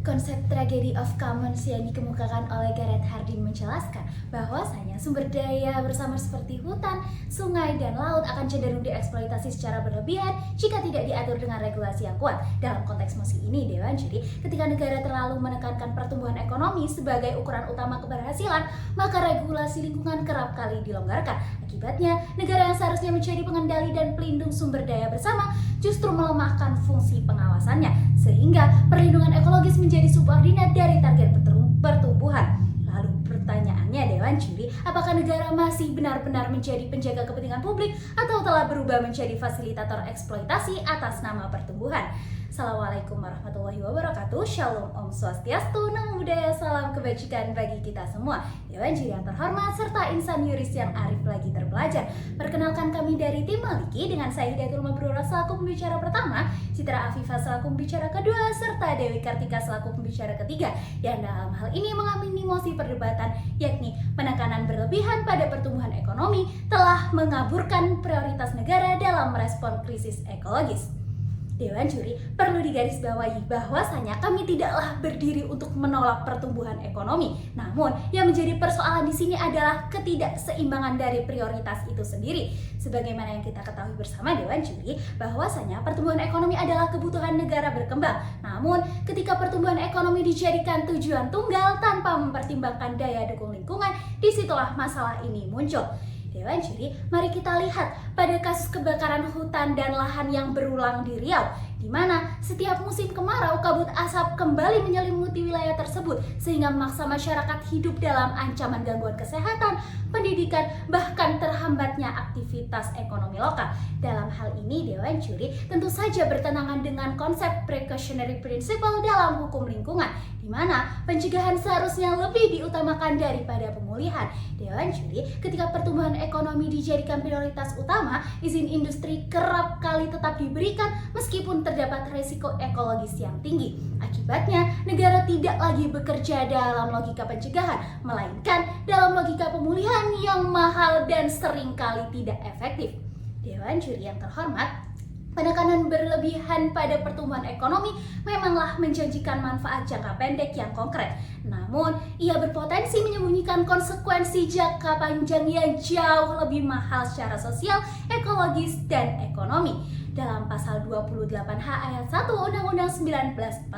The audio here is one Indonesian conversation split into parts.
Konsep tragedy of commons yang dikemukakan oleh Gareth Hardin menjelaskan bahwasanya sumber daya bersama seperti hutan, sungai, dan laut akan cenderung dieksploitasi secara berlebihan jika tidak diatur dengan regulasi yang kuat. Dalam konteks musik ini, Dewan Juri, ketika negara terlalu menekankan pertumbuhan ekonomi sebagai ukuran utama keberhasilan, maka regulasi lingkungan kerap kali dilonggarkan. Akibatnya, negara yang seharusnya menjadi pengendali dan pelindung sumber daya bersama justru melemahkan fungsi pengawasannya, sehingga perlindungan ekologis menjadi subordinat dari target pertumbuhan. Lalu pertanyaannya, Dewan Juri, apakah negara masih benar-benar menjadi penjaga kepentingan publik atau telah berubah menjadi fasilitator eksploitasi atas nama pertumbuhan? Assalamualaikum warahmatullahi wabarakatuh. Shalom, Om Swastiastu, Namo Buddhaya, salam kebajikan bagi kita semua. Dewan Juri yang terhormat serta insan yuris yang arif lagi terpelajar. Perkenalkan kami dari tim Maliki dengan saya Hidayatul Mabrurah selaku pembicara pertama, Citra Afifah selaku pembicara kedua, serta Dewi Kartika selaku pembicara ketiga. Yang dalam hal ini mengamini mosi perdebatan, yakni penekanan berlebihan pada pertumbuhan ekonomi telah mengaburkan prioritas negara dalam merespon krisis ekologis. Dewan Juri, perlu digarisbawahi bahwasanya kami tidaklah berdiri untuk menolak pertumbuhan ekonomi. Namun, yang menjadi persoalan di sini adalah ketidakseimbangan dari prioritas itu sendiri. Sebagaimana yang kita ketahui bersama, Dewan Juri, bahwasanya pertumbuhan ekonomi adalah kebutuhan negara berkembang. Namun, ketika pertumbuhan ekonomi dijadikan tujuan tunggal tanpa mempertimbangkan daya dukung lingkungan, disitulah masalah ini muncul. Dewan Juri, mari kita lihat pada kasus kebakaran hutan dan lahan yang berulang di Riau, di mana setiap musim kemarau kabut asap kembali menyelimuti wilayah tersebut sehingga memaksa masyarakat hidup dalam ancaman gangguan kesehatan, pendidikan, bahkan terhambatnya aktivitas ekonomi lokal. Dalam hal ini, Dewan Juri tentu saja bertentangan dengan konsep precautionary principle dalam hukum lingkungan, di mana pencegahan seharusnya lebih diutamakan daripada pemulihan. Dewan Juri, ketika pertumbuhan ekonomi dijadikan prioritas utama, izin industri kerap kali tetap diberikan meskipun terdapat risiko ekologis yang tinggi. Akibatnya, negara tidak lagi bekerja dalam logika pencegahan, melainkan dalam logika pemulihan yang mahal dan seringkali tidak efektif. Dewan Juri yang terhormat, penekanan berlebihan pada pertumbuhan ekonomi memanglah menjanjikan manfaat jangka pendek yang konkret. Namun, ia berpotensi menyembunyikan konsekuensi jangka panjang yang jauh lebih mahal secara sosial, ekologis, dan ekonomi. Dalam pasal 28H ayat 1 Undang-Undang 1945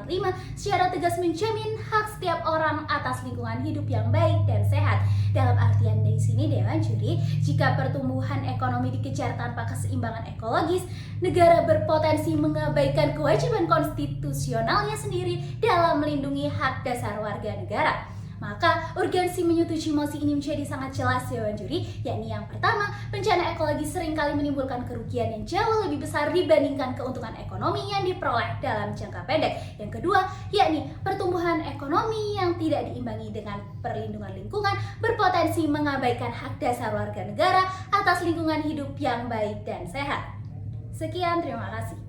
secara tegas menjamin hak setiap orang atas lingkungan hidup yang baik dan sehat. Dalam artian dari sini, Dewan Juri, jika pertumbuhan ekonomi dikejar tanpa keseimbangan ekologis, negara berpotensi mengabaikan kewajiban konstitusionalnya sendiri dalam melindungi hak dasar warga negara. Maka urgensi menyetujui mosi ini menjadi sangat jelas, Dewan Juri, yakni yang pertama, bencana ekologi seringkali menimbulkan kerugian yang jauh lebih besar dibandingkan keuntungan ekonomi yang diperoleh dalam jangka pendek. Yang kedua, yakni pertumbuhan ekonomi yang tidak diimbangi dengan perlindungan lingkungan berpotensi mengabaikan hak dasar warga negara atas lingkungan hidup yang baik dan sehat. Sekian, terima kasih.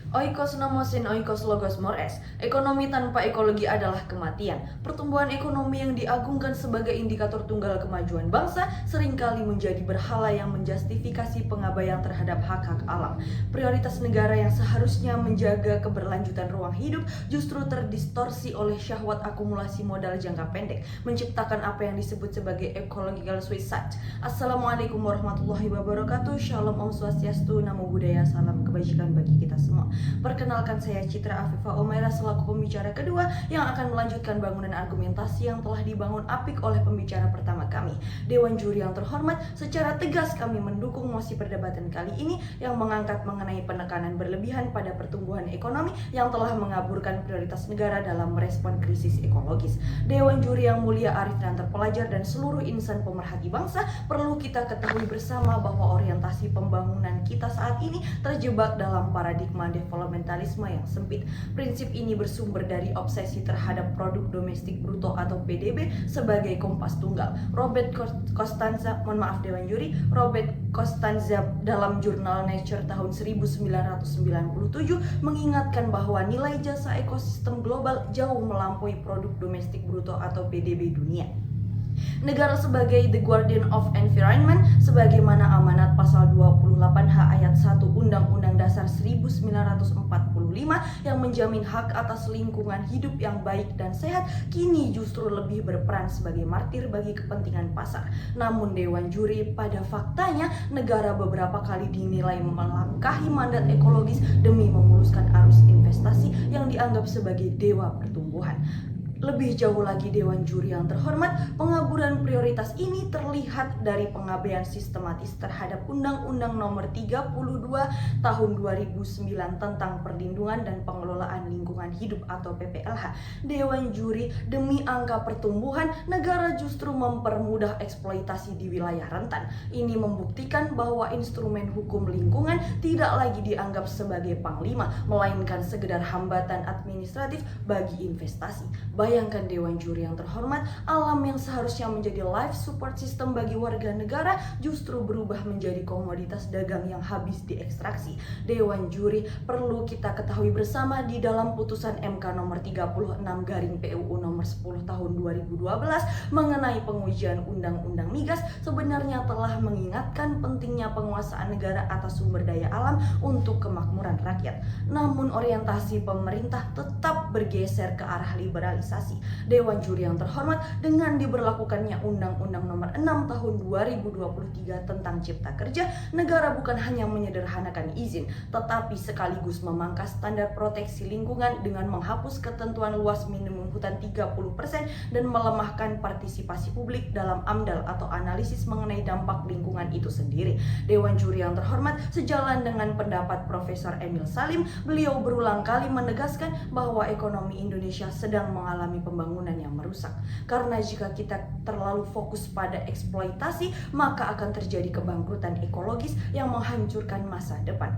Oikos nomosin oikos logos mores. Ekonomi tanpa ekologi adalah kematian. Pertumbuhan ekonomi yang diagungkan sebagai indikator tunggal kemajuan bangsa seringkali menjadi berhala yang menjustifikasi pengabaian terhadap hak-hak alam. Prioritas negara yang seharusnya menjaga keberlanjutan ruang hidup justru terdistorsi oleh syahwat akumulasi modal jangka pendek, menciptakan apa yang disebut sebagai ecological suicide. Assalamualaikum warahmatullahi wabarakatuh. Shalom, Om Swastiastu, Namo Buddhaya, salam kebajikan bagi kita semua. Perkenalkan, saya Citra Afifah Omaira selaku pembicara kedua yang akan melanjutkan bangunan argumentasi yang telah dibangun apik oleh pembicara pertama kami. Dewan Juri yang terhormat, secara tegas kami mendukung mosi perdebatan kali ini yang mengangkat mengenai penekanan berlebihan pada pertumbuhan ekonomi yang telah mengaburkan prioritas negara dalam merespon krisis ekologis. Dewan Juri yang mulia, arif dan terpelajar, dan seluruh insan pemerhati bangsa, perlu kita ketahui bersama bahwa orientasi pembangunan kita saat ini terjebak dalam paradigma developmentalisme yang sempit. Prinsip ini bersumber dari obsesi terhadap produk domestik bruto atau PDB sebagai kompas tunggal. Robert Costanza dalam jurnal Nature tahun 1997 mengingatkan bahwa nilai jasa ekosistem global jauh melampaui produk domestik bruto atau PDB dunia. Negara sebagai the guardian of environment sebagaimana amanat pasal 28H ayat 1 Undang-Undang Dasar 1945 yang menjamin hak atas lingkungan hidup yang baik dan sehat, kini justru lebih berperan sebagai martir bagi kepentingan pasar. Namun Dewan Juri pada faktanya negara beberapa kali dinilai melangkahi mandat ekologis demi memuluskan arus investasi yang dianggap sebagai dewa pertumbuhan. Lebih jauh lagi Dewan Juri yang terhormat, pengaburan prioritas ini terlihat dari pengabaian sistematis terhadap Undang-Undang Nomor 32 Tahun 2009 tentang Perlindungan dan Pengelolaan Lingkungan Hidup atau PPLH. Dewan Juri demi angka pertumbuhan, negara justru mempermudah eksploitasi di wilayah rentan. Ini membuktikan bahwa instrumen hukum lingkungan tidak lagi dianggap sebagai panglima, melainkan sekedar hambatan administratif bagi investasi. Bayangkan Dewan Juri yang terhormat, alam yang seharusnya menjadi life support system bagi warga negara justru berubah menjadi komoditas dagang yang habis diekstraksi. Dewan Juri perlu kita ketahui bersama di dalam putusan MK nomor 36 PUU nomor 10 tahun 2012 mengenai pengujian Undang-Undang Migas sebenarnya telah mengingatkan pentingnya penguasaan negara atas sumber daya alam untuk kemakmuran rakyat. Namun orientasi pemerintah tetap bergeser ke arah liberalisasi. Dewan Juri yang terhormat, dengan diberlakukannya Undang-Undang Nomor 6 Tahun 2023 tentang Cipta Kerja, negara bukan hanya menyederhanakan izin, tetapi sekaligus memangkas standar proteksi lingkungan dengan menghapus ketentuan luas minimum hutan 30% dan melemahkan partisipasi publik dalam AMDAL atau analisis mengenai dampak lingkungan itu sendiri. Dewan Juri yang terhormat, sejalan dengan pendapat Profesor Emil Salim, beliau berulang kali menegaskan bahwa ekonomi Indonesia sedang mengalami pembangunan yang merusak. Karena jika kita terlalu fokus pada eksploitasi, maka akan terjadi kebangkrutan ekologis yang menghancurkan masa depan.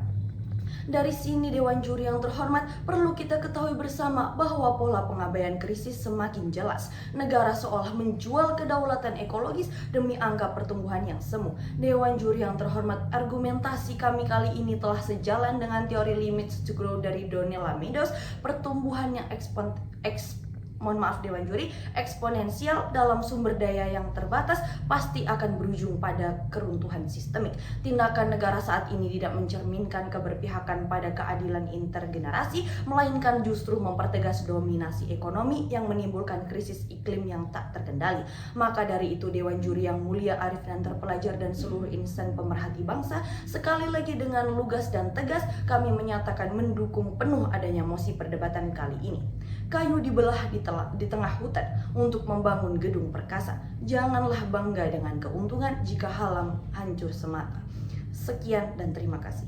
Dari sini Dewan Juri yang terhormat, perlu kita ketahui bersama bahwa pola pengabaian krisis semakin jelas. Negara seolah menjual kedaulatan ekologis demi angka pertumbuhan yang semu. Dewan Juri yang terhormat, argumentasi kami kali ini telah sejalan dengan teori limits to grow dari Donella Meadows. Pertumbuhan yang Dewan Juri, eksponensial dalam sumber daya yang terbatas pasti akan berujung pada keruntuhan sistemik. Tindakan negara saat ini tidak mencerminkan keberpihakan pada keadilan intergenerasi, melainkan justru mempertegas dominasi ekonomi yang menimbulkan krisis iklim yang tak terkendali. Maka dari itu Dewan Juri yang mulia, arif dan terpelajar, dan seluruh insan pemerhati bangsa, sekali lagi dengan lugas dan tegas kami menyatakan mendukung penuh adanya mosi perdebatan kali ini. Kayu dibelah di tengah hutan untuk membangun gedung perkasa. Janganlah bangga dengan keuntungan jika halam hancur semata. Sekian dan terima kasih.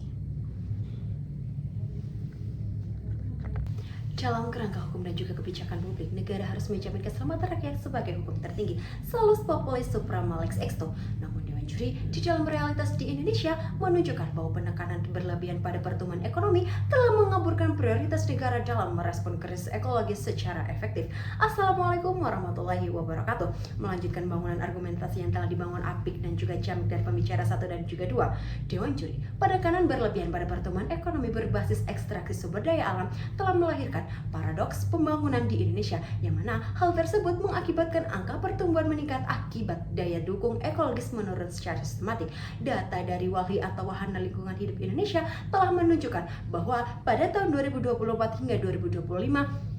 Dalam kerangka hukum dan juga kebijakan publik, negara harus menjamin keselamatan rakyat sebagai hukum tertinggi. Salus populis suprema lex exto. Namun Dewan Juri di dalam realitas di Indonesia menunjukkan bahwa penekanan berlebihan pada pertumbuhan ekonomi telah mengaburkan prioritas negara dalam merespon krisis ekologis secara efektif. Assalamualaikum warahmatullahi wabarakatuh. Melanjutkan bangunan argumentasi yang telah dibangun Apik dan juga Jamik dari pembicara 1 dan juga 2. Dewan Juri, penekanan berlebihan pada pertumbuhan ekonomi berbasis ekstraksi sumber daya alam telah melahirkan paradoks pembangunan di Indonesia, yang mana hal tersebut mengakibatkan angka pertumbuhan meningkat akibat daya dukung ekologis menurun secara sistematik. Data dari WALHI atau Wahana Lingkungan Hidup Indonesia telah menunjukkan bahwa pada tahun 2024 hingga 2025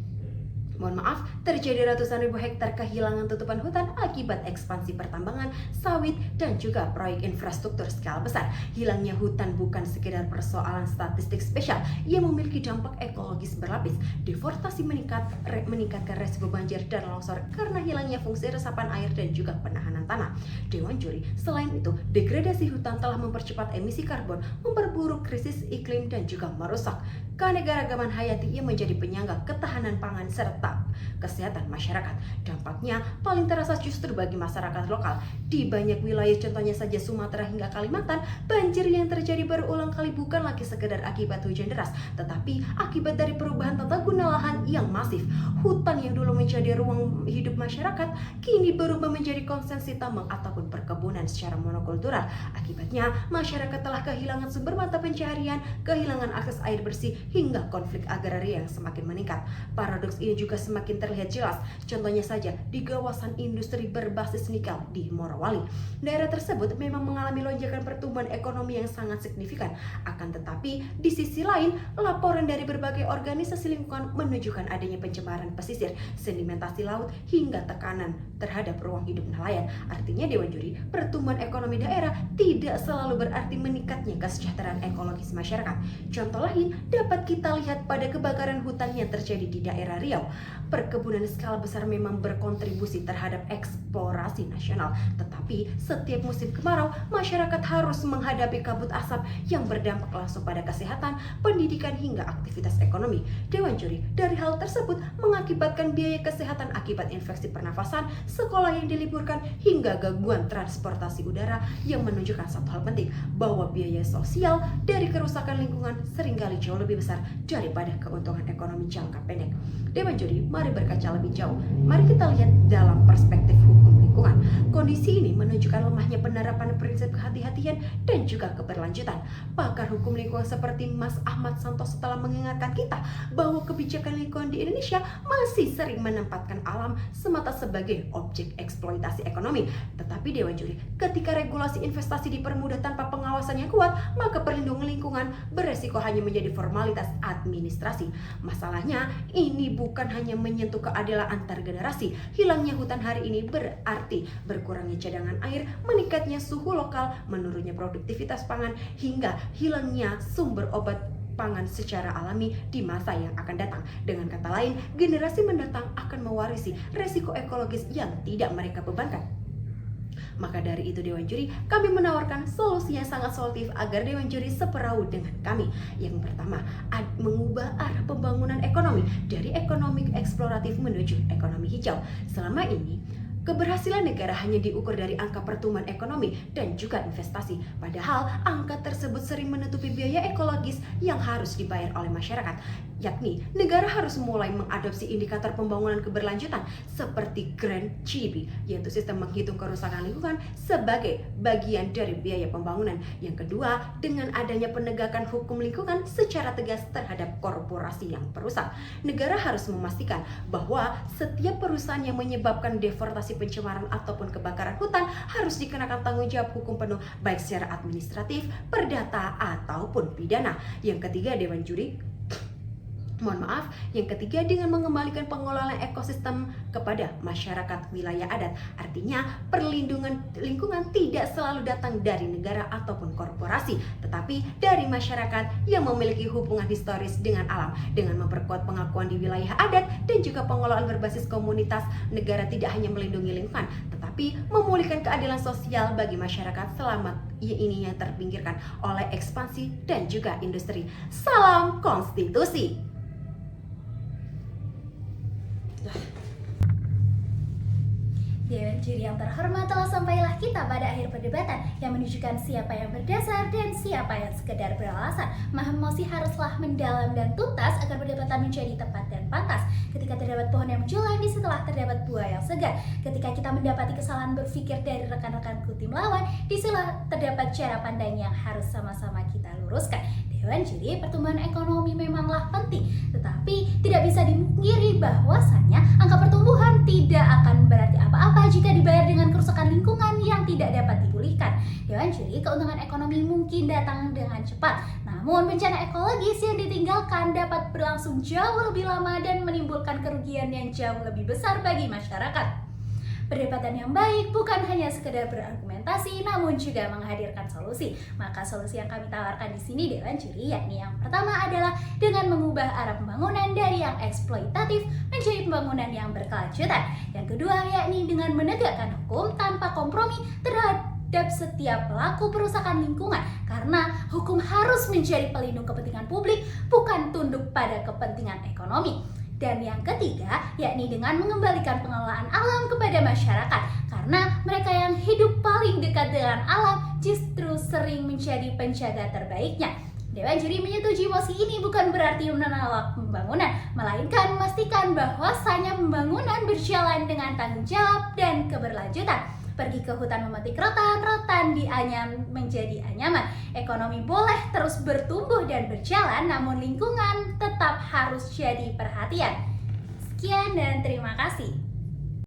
terjadi ratusan ribu hektar kehilangan tutupan hutan akibat ekspansi pertambangan, sawit, dan juga proyek infrastruktur skala besar. Hilangnya hutan bukan sekedar persoalan statistik spesial, ia memiliki dampak ekologis berlapis. Deforestasi meningkatkan resiko banjir dan longsor karena hilangnya fungsi resapan air dan juga penahanan tanah. Dewan Juri, selain itu, degradasi hutan telah mempercepat emisi karbon, memperburuk krisis iklim, dan juga merusak keanekaragaman hayati yang menjadi penyangga ketahanan pangan serta kesehatan masyarakat. Dampaknya paling terasa justru bagi masyarakat lokal. Di banyak wilayah, contohnya saja Sumatera hingga Kalimantan, banjir yang terjadi berulang kali bukan lagi sekedar akibat hujan deras, tetapi akibat dari perubahan tata guna lahan yang masif. Hutan yang dulu menjadi ruang hidup masyarakat kini berubah menjadi konsesi tambang ataupun perkebunan secara monokultural. Akibatnya, masyarakat telah kehilangan sumber mata pencaharian, kehilangan akses air bersih, hingga konflik agraria yang semakin meningkat. Paradoks ini juga semakin terlihat terlihat jelas. Contohnya saja di kawasan industri berbasis nikel di Morowali. Daerah tersebut memang mengalami lonjakan pertumbuhan ekonomi yang sangat signifikan. Akan tetapi di sisi lain, laporan dari berbagai organisasi lingkungan menunjukkan adanya pencemaran pesisir, sedimentasi laut hingga tekanan terhadap ruang hidup nelayan. Artinya Dewan Juri, pertumbuhan ekonomi daerah tidak selalu berarti meningkatnya kesejahteraan ekologis masyarakat. Contoh lain dapat kita lihat pada kebakaran hutan yang terjadi di daerah Riau. Perkebunan skala besar memang berkontribusi terhadap eksplorasi nasional, tetapi setiap musim kemarau masyarakat harus menghadapi kabut asap yang berdampak langsung pada kesehatan, pendidikan hingga aktivitas ekonomi. Dewan Juri, dari hal tersebut mengakibatkan biaya kesehatan akibat infeksi pernafasan, sekolah yang diliburkan hingga gangguan transportasi udara, yang menunjukkan satu hal penting, bahwa biaya sosial dari kerusakan lingkungan seringkali jauh lebih besar daripada keuntungan ekonomi jangka pendek. Dewan Juri, mari berkaca lebih jauh. Mari kita lihat dalam perspektif hukum lingkungan. Kondisi ini menunjukkan lemahnya penerapan prinsip kehati-hatian dan juga keberlanjutan. Pakar hukum lingkungan seperti Mas Ahmad Santoso telah mengingatkan kita bahwa kebijakan lingkungan di Indonesia masih sering menempatkan alam semata sebagai objek eksploitasi ekonomi. Tetapi Dewan Juri, ketika regulasi investasi dipermudah tanpa pengawasan yang kuat, maka perlindungan lingkungan beresiko hanya menjadi formalitas administrasi. Masalahnya, ini bukan hanya menyentuh keadilan antar generasi. Hilangnya hutan hari ini berarti berkurangnya cadangan air, meningkatnya suhu lokal, menurunnya produktivitas pangan, hingga hilangnya sumber obat pangan secara alami di masa yang akan datang. Dengan kata lain, generasi mendatang akan mewarisi resiko ekologis yang tidak mereka bebankan. Maka dari itu Dewan Juri, kami menawarkan solusi yang sangat solutif agar Dewan Juri seperahu dengan kami. Yang pertama, mengubah arah pembangunan ekonomi dari ekonomi eksploratif menuju ekonomi hijau. Selama ini, keberhasilan negara hanya diukur dari angka pertumbuhan ekonomi dan juga investasi. Padahal angka tersebut sering menutupi biaya ekologis yang harus dibayar oleh masyarakat. Yakni negara harus mulai mengadopsi indikator pembangunan keberlanjutan seperti Grand GDP, yaitu sistem menghitung kerusakan lingkungan sebagai bagian dari biaya pembangunan. Yang kedua, dengan adanya penegakan hukum lingkungan secara tegas terhadap korporasi yang perusak. Negara harus memastikan bahwa setiap perusahaan yang menyebabkan deforestasi, pencemaran ataupun kebakaran hutan harus dikenakan tanggung jawab hukum penuh baik secara administratif, perdata ataupun pidana. Yang ketiga Dewan Juri, yang ketiga dengan mengembalikan pengelolaan ekosistem kepada masyarakat wilayah adat. Artinya perlindungan lingkungan tidak selalu datang dari negara ataupun korporasi, tetapi dari masyarakat yang memiliki hubungan historis dengan alam. Dengan memperkuat pengakuan di wilayah adat dan juga pengelolaan berbasis komunitas, negara tidak hanya melindungi lingkungan, tetapi memulihkan keadilan sosial bagi masyarakat selama ini yang terpinggirkan oleh ekspansi dan juga industri. Salam konstitusi. Dewan Juri yang terhormat, telah sampailah kita pada akhir perdebatan yang menunjukkan siapa yang berdasar dan siapa yang sekedar beralasan. Emosi haruslah mendalam dan tuntas agar perdebatan menjadi tepat dan pantas. Ketika terdapat pohon yang menjulang, disitulah terdapat buah yang segar. Ketika kita mendapati kesalahan berpikir dari rekan-rekanku tim lawan, disitulah terdapat cara pandang yang harus sama-sama kita luruskan. Dewan Juri, pertumbuhan ekonomi memanglah penting, tetapi tidak bisa dimungkiri bahwasanya angka pertumbuhan tidak akan berarti apa-apa jika dibayar dengan kerusakan lingkungan yang tidak dapat dipulihkan. Dewan Juri, keuntungan ekonomi mungkin datang dengan cepat, namun bencana ekologis yang ditinggalkan dapat berlangsung jauh lebih lama dan menimbulkan kerugian yang jauh lebih besar bagi masyarakat. Perdebatan yang baik bukan hanya sekedar berargumentasi, namun juga menghadirkan solusi. Maka solusi yang kami tawarkan di sini Dewan Juri, yakni yang pertama adalah dengan mengubah arah pembangunan dari yang eksploitatif menjadi pembangunan yang berkelanjutan. Yang kedua, yakni dengan menegakkan hukum tanpa kompromi terhadap setiap pelaku perusakan lingkungan, karena hukum harus menjadi pelindung kepentingan publik, bukan tunduk pada kepentingan ekonomi. Dan yang ketiga, yakni dengan mengembalikan pengelolaan alam kepada masyarakat, karena mereka yang hidup paling dekat dengan alam justru sering menjadi penjaga terbaiknya. Dewan Juri menyetujui mosi ini bukan berarti menolak pembangunan, melainkan memastikan bahwasanya pembangunan berjalan dengan tanggung jawab dan keberlanjutan. Pergi ke hutan memetik rotan, rotan dianyam menjadi anyaman. Ekonomi boleh terus bertumbuh dan berjalan, namun lingkungan tetap harus jadi perhatian. Sekian dan terima kasih.